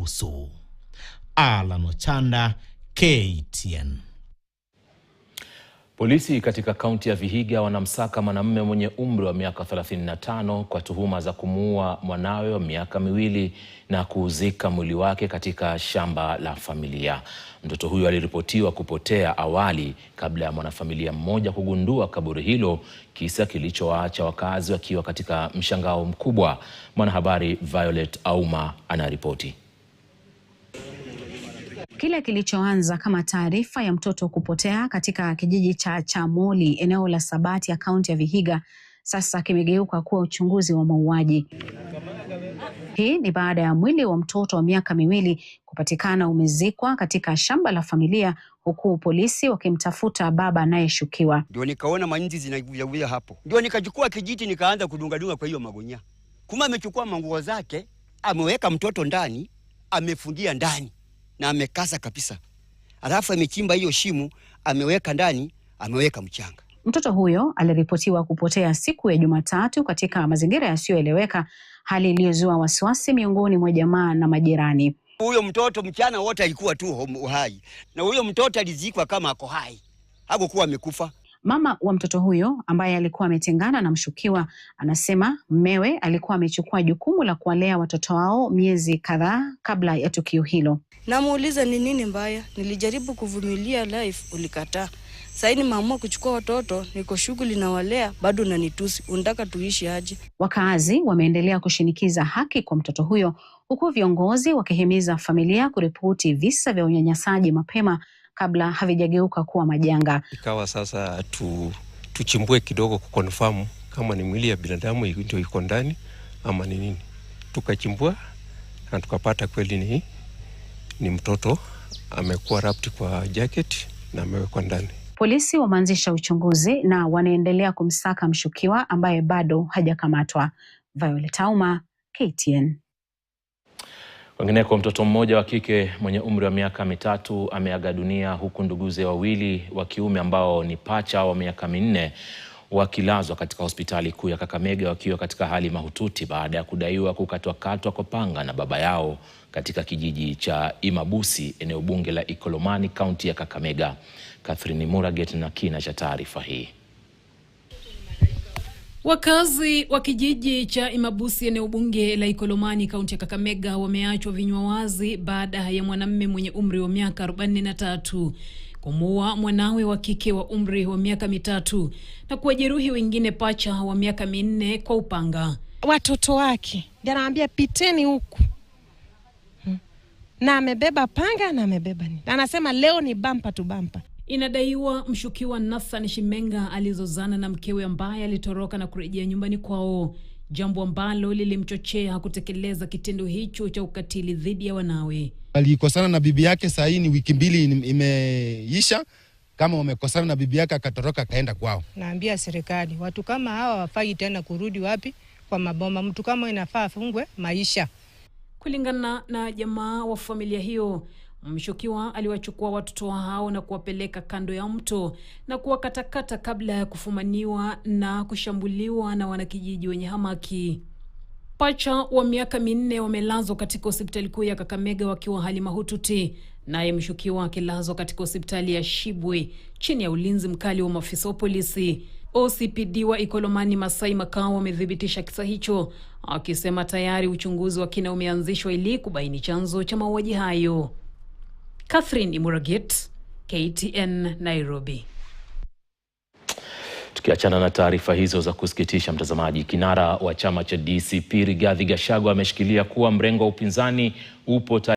nusu. Alan Ochanda, KTN. Polisi katika kaunti ya Vihiga wanamsaka mwanamume mwenye umri wa miaka 35 kwa tuhuma za kumuua mwanawe wa miaka 2 na kuuzika mwili wake katika shamba la familia. Mtoto huyo aliripotiwa kupotea awali kabla ya mwanafamilia mmoja kugundua kaburi hilo, kisa kilichowaacha wakazi wakiwa katika mshangao mkubwa. Mwanahabari Violet Auma anaripoti. Kile kilichoanza kama taarifa ya mtoto kupotea katika kijiji cha Chamoli, eneo la Sabati ya kaunti ya Vihiga, sasa kimegeuka kuwa uchunguzi wa mauaji. Hii ni baada ya mwili wa mtoto wa miaka 2 kupatikana umezikwa katika shamba la familia, huku polisi wakimtafuta baba anayeshukiwa. Ndio nikaona mainzi zinavuja hapo. Ndio nikachukua kijiti nikaanza kudunga kwa hiyo magunia. Kuma amechukua manguo zake, ameweka mtoto ndani, amefungia ndani na amekasa kabisa. Alafu amechimba hiyo shimo, ameweka ndani, ameweka mchanga. Mtoto huyo aliripotiwa kupotea siku ya Jumatatu katika mazingira yasiyoeleweka, hali iliyozua wasiwasi miongoni mwa jamaa na majirani. Huyo mtoto mchana wote alikuwa tu hai. Na huyo mtoto alizikwa kama ako hai. Hakukuwa amekufa. Mama wa mtoto huyo ambaye alikuwa ametengana na mshukiwa anasema mmewe alikuwa amechukua jukumu la kuwalea watoto wao miezi kadhaa kabla ya tukio hilo. Namuuliza ni nini mbaya? Nilijaribu kuvumilia life, ulikataa. Sasa nimeamua kuchukua watoto, niko shughuli na walea, bado unanitusi. Unataka tuishi aje? Wakazi wameendelea kushinikiza haki kwa mtoto huyo, huku viongozi wakihimiza familia kuripoti visa vya unyanyasaji mapema kabla havijageuka kuwa majanga. Ikawa sasa tuchimbue kidogo kukonfirm kama ni mwili ya binadamu ndio iko ndani ama ni nini. Tukachimbua na tukapata kweli ni mtoto amekuwa wrapped kwa jacket na amewekwa ndani. Polisi wameanzisha uchunguzi na wanaendelea kumsaka mshukiwa ambaye bado hajakamatwa. Violet Auma, KTN. Wengineko, mtoto mmoja wa kike mwenye umri wa miaka 3 ameaga dunia, huku nduguze wawili wa kiume ambao ni pacha wa miaka 4 wakilazwa katika hospitali kuu ya Kakamega wakiwa katika hali mahututi baada ya kudaiwa kukatwa kwa panga na baba yao katika kijiji cha Imabusi, eneo bunge la Ikolomani, kaunti ya Kakamega. Catherine Muraget na kina cha taarifa hii. Wakazi wa kijiji cha Imabusi, eneo bunge la Ikolomani, kaunti ya Kakamega, wameachwa vinywa wazi baada ya mwanamume mwenye umri wa miaka 43 kumuua mwanawe wa kike wa umri wa miaka 3 na kuwajeruhi wengine pacha wa miaka 4 kwa upanga. Watoto wake anaambia piteni huku, na amebeba panga na amebeba nini, anasema leo ni bumper to bumper. Inadaiwa mshukiwa Nathan Shimenga alizozana na mkewe ambaye alitoroka na kurejea nyumbani kwao, jambo ambalo lilimchochea kutekeleza kitendo hicho cha ukatili dhidi ya wanawe. Alikosana na bibi yake, saa hii ni wiki 2 imeisha. Kama wamekosana na bibi yake akatoroka kaenda kwao. Naambia serikali watu kama hawa wafai tena kurudi wapi kwa maboma. Mtu kama inafaa afungwe maisha. Kulingana na jamaa wa familia hiyo, mshukiwa aliwachukua watoto hao na kuwapeleka kando ya mto na kuwakatakata kabla ya kufumaniwa na kushambuliwa na wanakijiji wenye hamaki. Pacha wa miaka 4 wamelazwa katika hospitali kuu ya Kakamega wakiwa hali mahututi, naye mshukiwa akilazwa katika hospitali ya Shibwe chini ya ulinzi mkali wa maafisa wa polisi. OCPD wa Ikolomani Masai Makao wamedhibitisha kisa hicho, akisema tayari uchunguzi wa kina umeanzishwa ili kubaini chanzo cha mauaji hayo. Catherine Muraget, KTN, Nairobi. Tukiachana na taarifa hizo za kusikitisha, mtazamaji, kinara wa chama cha DCP Rigathi Gachagua ameshikilia kuwa mrengo wa upinzani upo